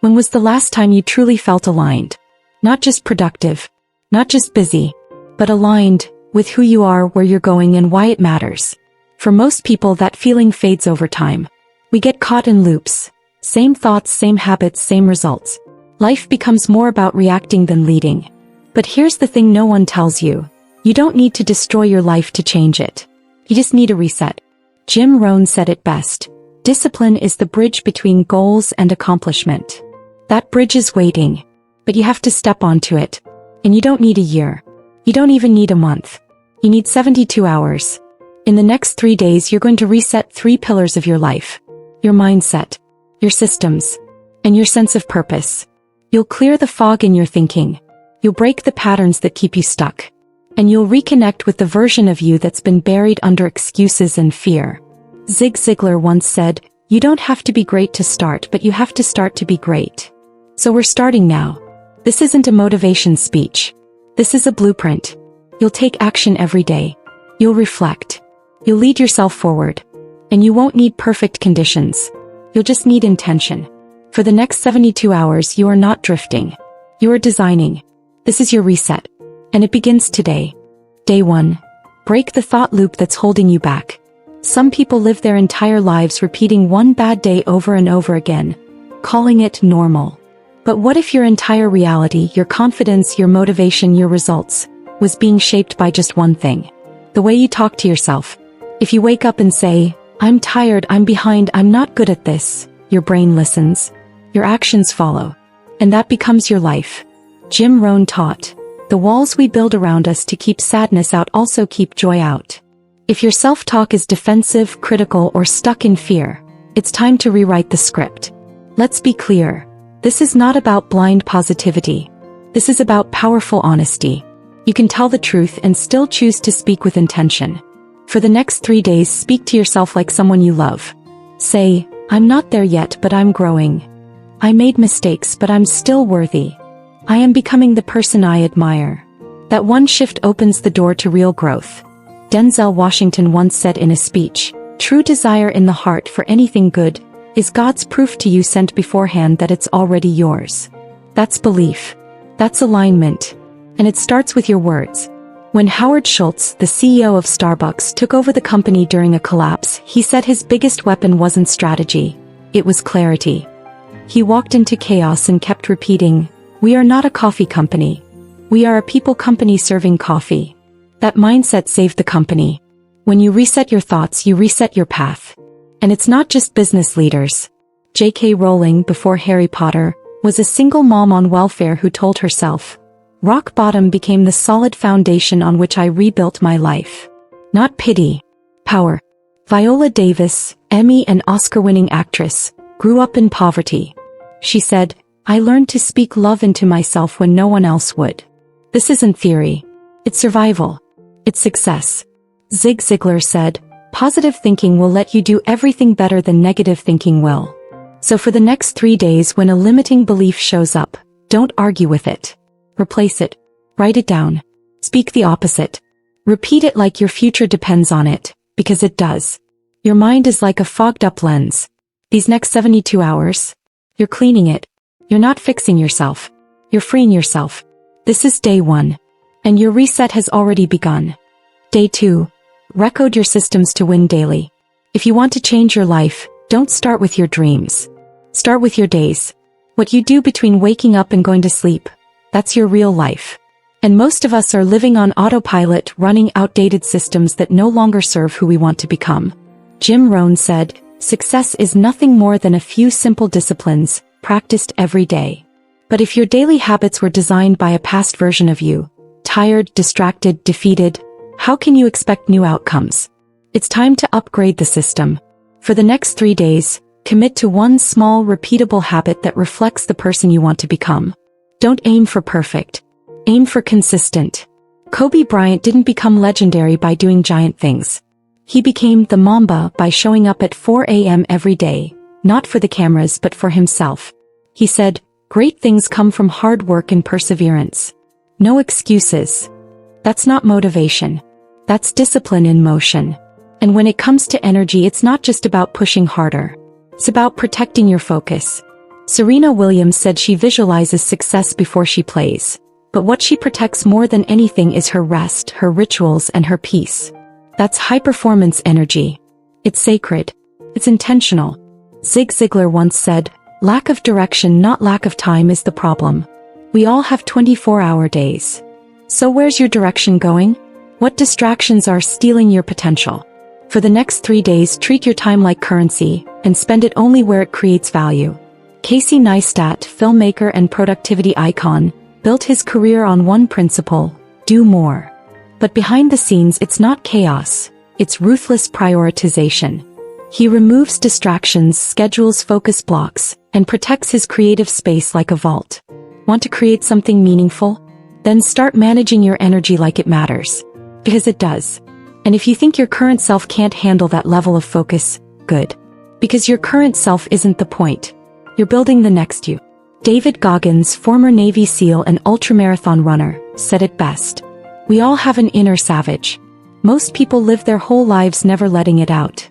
When was the last time you truly felt aligned? Not just productive, not just busy, but aligned with who you are, where you're going, and why it matters. For most people, that feeling fades over time. We get caught in loops. Same thoughts, same habits, same results. Life becomes more about reacting than leading. But here's the thing no one tells you. You don't need to destroy your life to change it. You just need a reset. Jim Rohn said it best. Discipline is the bridge between goals and accomplishment. That bridge is waiting, but you have to step onto it. And you don't need a year. You don't even need a month. You need 72 hours. In the next 3 days, you're going to reset 3 pillars of your life. Your mindset, your systems, and your sense of purpose. You'll clear the fog in your thinking. You'll break the patterns that keep you stuck. And you'll reconnect with the version of you that's been buried under excuses and fear. Zig Ziglar once said, "You don't have to be great to start, but you have to start to be great." So we're starting now. This isn't a motivation speech. This is a blueprint. You'll take action every day. You'll reflect. You'll lead yourself forward. And you won't need perfect conditions. You'll just need intention. For the next 72 hours, you are not drifting. You are designing. This is your reset. And it begins today. Day 1. Break the thought loop that's holding you back. Some people live their entire lives repeating one bad day over and over again, calling it normal. But what if your entire reality, your confidence, your motivation, your results, was being shaped by just one thing? The way you talk to yourself. If you wake up and say, "I'm tired, I'm behind, I'm not good at this," your brain listens. Your actions follow. And that becomes your life. Jim Rohn taught, "The walls we build around us to keep sadness out also keep joy out." If your self-talk is defensive, critical, or stuck in fear, it's time to rewrite the script. Let's be clear. This is not about blind positivity. This is about powerful honesty. You can tell the truth and still choose to speak with intention. For the next 3 days, speak to yourself like someone you love. Say, "I'm not there yet, but I'm growing. I made mistakes, but I'm still worthy. I am becoming the person I admire." That one shift opens the door to real growth. Denzel Washington once said in a speech, "True desire in the heart for anything good is God's proof to you sent beforehand that it's already yours." That's belief. That's alignment. And it starts with your words. When Howard Schultz, the CEO of Starbucks, took over the company during a collapse, he said his biggest weapon wasn't strategy. It was clarity. He walked into chaos and kept repeating, "We are not a coffee company. We are a people company serving coffee." That mindset saved the company. When you reset your thoughts, you reset your path. And it's not just business leaders. J.K. Rowling, before Harry Potter, was a single mom on welfare who told herself, "Rock bottom became the solid foundation on which I rebuilt my life." Not pity. Power. Viola Davis, Emmy and Oscar-winning actress, grew up in poverty. She said, "I learned to speak love into myself when no one else would." This isn't theory. It's survival. It's success. Zig Ziglar said, "Positive thinking will let you do everything better than negative thinking will." So for the next 3 days, when a limiting belief shows up, don't argue with it. Replace it. Write it down. Speak the opposite. Repeat it like your future depends on it, because it does. Your mind is like a fogged-up lens. These next 72 hours, you're cleaning it. You're not fixing yourself. You're freeing yourself. This is day 1. And your reset has already begun. Day 2. Recode your systems to win daily. If you want to change your life, don't start with your dreams. Start with your days. What you do between waking up and going to sleep. That's your real life. And most of us are living on autopilot, running outdated systems that no longer serve who we want to become. Jim Rohn said, "Success is nothing more than a few simple disciplines, practiced every day." But if your daily habits were designed by a past version of you, tired, distracted, defeated, how can you expect new outcomes? It's time to upgrade the system. For the next 3 days, commit to one small, repeatable habit that reflects the person you want to become. Don't aim for perfect. Aim for consistent. Kobe Bryant didn't become legendary by doing giant things. He became the Mamba by showing up at 4 a.m. every day, not for the cameras but for himself. He said, "Great things come from hard work and perseverance. No excuses." That's not motivation. That's discipline in motion. And when it comes to energy, it's not just about pushing harder. It's about protecting your focus. Serena Williams said she visualizes success before she plays. But what she protects more than anything is her rest, her rituals, and her peace. That's high-performance energy. It's sacred. It's intentional. Zig Ziglar once said, "Lack of direction, not lack of time, is the problem." We all have 24-hour days. So where's your direction going? What distractions are stealing your potential? For the next 3 days, treat your time like currency, and spend it only where it creates value. Casey Neistat, filmmaker and productivity icon, built his career on one principle: do more. But behind the scenes, it's not chaos, it's ruthless prioritization. He removes distractions, schedules focus blocks, and protects his creative space like a vault. Want to create something meaningful? Then start managing your energy like it matters. Because it does. And if you think your current self can't handle that level of focus, good. Because your current self isn't the point. You're building the next you. David Goggins, former Navy SEAL and ultramarathon runner, said it best. We all have an inner savage. Most people live their whole lives never letting it out.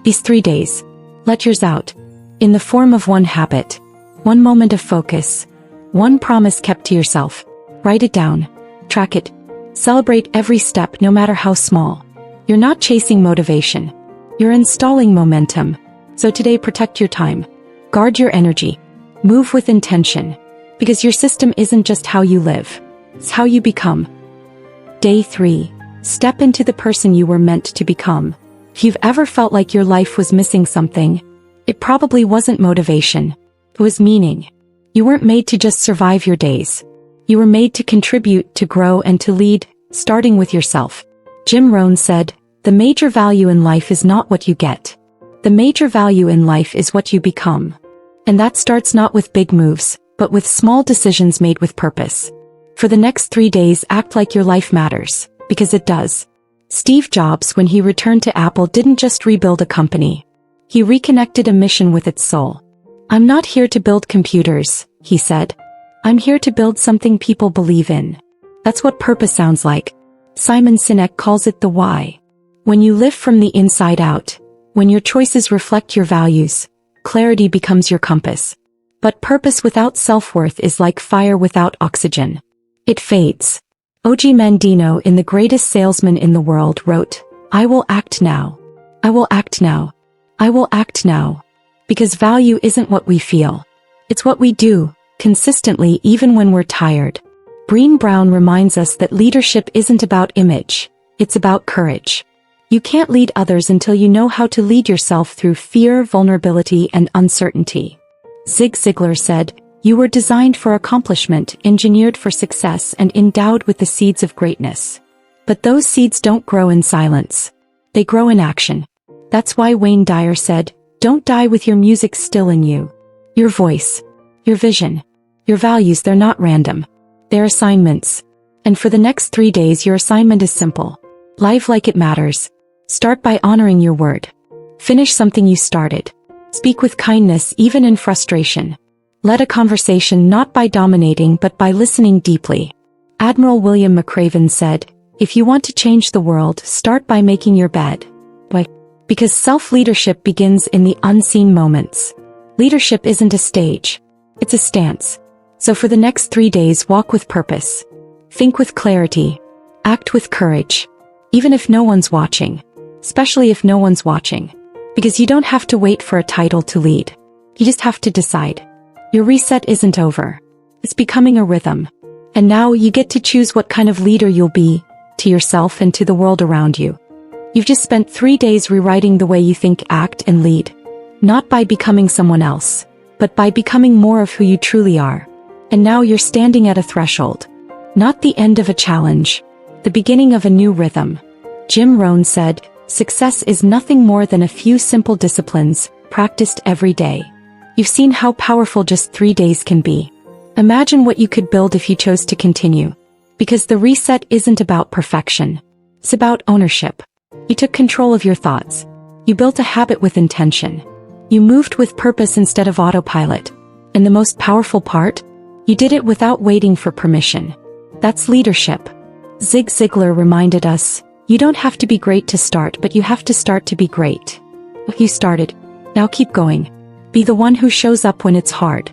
These 3 days, let yours out. In the form of one habit, one moment of focus, one promise kept to yourself. Write it down. Track it. Celebrate every step, no matter how small. You're not chasing motivation. You're installing momentum. So today, protect your time. Guard your energy. Move with intention. Because your system isn't just how you live. It's how you become. Day 3. Step into the person you were meant to become. If you've ever felt like your life was missing something, it probably wasn't motivation. It was meaning. You weren't made to just survive your days. You were made to contribute, to grow, and to lead, starting with yourself. Jim Rohn said, "The major value in life is not what you get. The major value in life is what you become." And that starts not with big moves, but with small decisions made with purpose. For the next 3 days, act like your life matters, because it does. Steve Jobs, when he returned to Apple, didn't just rebuild a company. He reconnected a mission with its soul. "I'm not here to build computers," he said. "I'm here to build something people believe in." That's what purpose sounds like. Simon Sinek calls it the why. When you live from the inside out, when your choices reflect your values, clarity becomes your compass. But purpose without self-worth is like fire without oxygen. It fades. O.G. Mandino, in The Greatest Salesman in the World, wrote, "I will act now. I will act now. I will act now." Because value isn't what we feel. It's what we do, consistently, even when we're tired. Brené Brown reminds us that leadership isn't about image. It's about courage. You can't lead others until you know how to lead yourself through fear, vulnerability, and uncertainty. Zig Ziglar said, "You were designed for accomplishment, engineered for success, and endowed with the seeds of greatness." But those seeds don't grow in silence. They grow in action. That's why Wayne Dyer said, "Don't die with your music still in you." Your voice, your vision, your values, they're not random. They're assignments. And for the next 3 days, your assignment is simple. Live like it matters. Start by honoring your word. Finish something you started. Speak with kindness even in frustration. Lead a conversation not by dominating but by listening deeply. Admiral William McRaven said, "If you want to change the world, start by making your bed." Why? Because self-leadership begins in the unseen moments. Leadership isn't a stage. It's a stance. So for the next 3 days, walk with purpose. Think with clarity. Act with courage. Even if no one's watching. Especially if no one's watching. Because you don't have to wait for a title to lead. You just have to decide. Your reset isn't over. It's becoming a rhythm. And now you get to choose what kind of leader you'll be, to yourself and to the world around you. You've just spent 3 days rewriting the way you think, act, and lead. Not by becoming someone else, but by becoming more of who you truly are. And now you're standing at a threshold. Not the end of a challenge. The beginning of a new rhythm. Jim Rohn said, "Success is nothing more than a few simple disciplines, practiced every day." You've seen how powerful just 3 days can be. Imagine what you could build if you chose to continue. Because the reset isn't about perfection. It's about ownership. You took control of your thoughts. You built a habit with intention. You moved with purpose instead of autopilot. And the most powerful part? You did it without waiting for permission. That's leadership. Zig Ziglar reminded us, "You don't have to be great to start, but you have to start to be great." You started. Now keep going. Be the one who shows up when it's hard.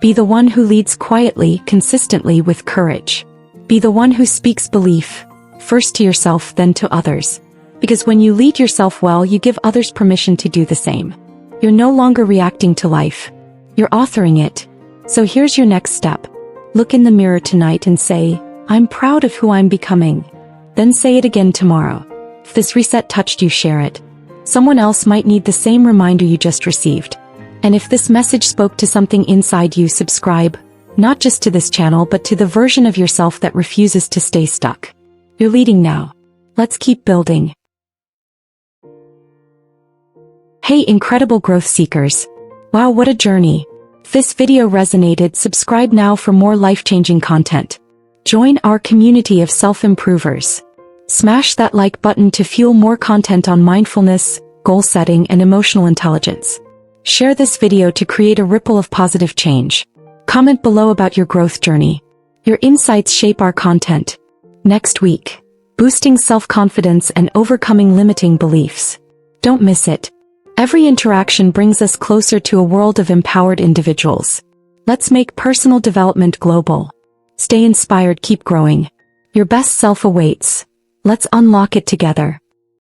Be the one who leads quietly, consistently, with courage. Be the one who speaks belief, first to yourself, then to others. Because when you lead yourself well, you give others permission to do the same. You're no longer reacting to life. You're authoring it. So here's your next step. Look in the mirror tonight and say, I'm proud of who I'm becoming. Then say it again tomorrow. If this reset touched you, share it. Someone else might need the same reminder you just received. And if this message spoke to something inside you, subscribe, not just to this channel but to the version of yourself that refuses to stay stuck. You're leading now. Let's keep building. Hey, incredible growth seekers. Wow, what a journey. If this video resonated, subscribe now for more life-changing content. Join our community of self-improvers. Smash that like button to fuel more content on mindfulness, goal setting, and emotional intelligence. Share this video to create a ripple of positive change. Comment below about your growth journey. Your insights shape our content. Next week, boosting self-confidence and overcoming limiting beliefs. Don't miss it. Every interaction brings us closer to a world of empowered individuals. Let's make personal development global. Stay inspired, keep growing. Your best self awaits. Let's unlock it together.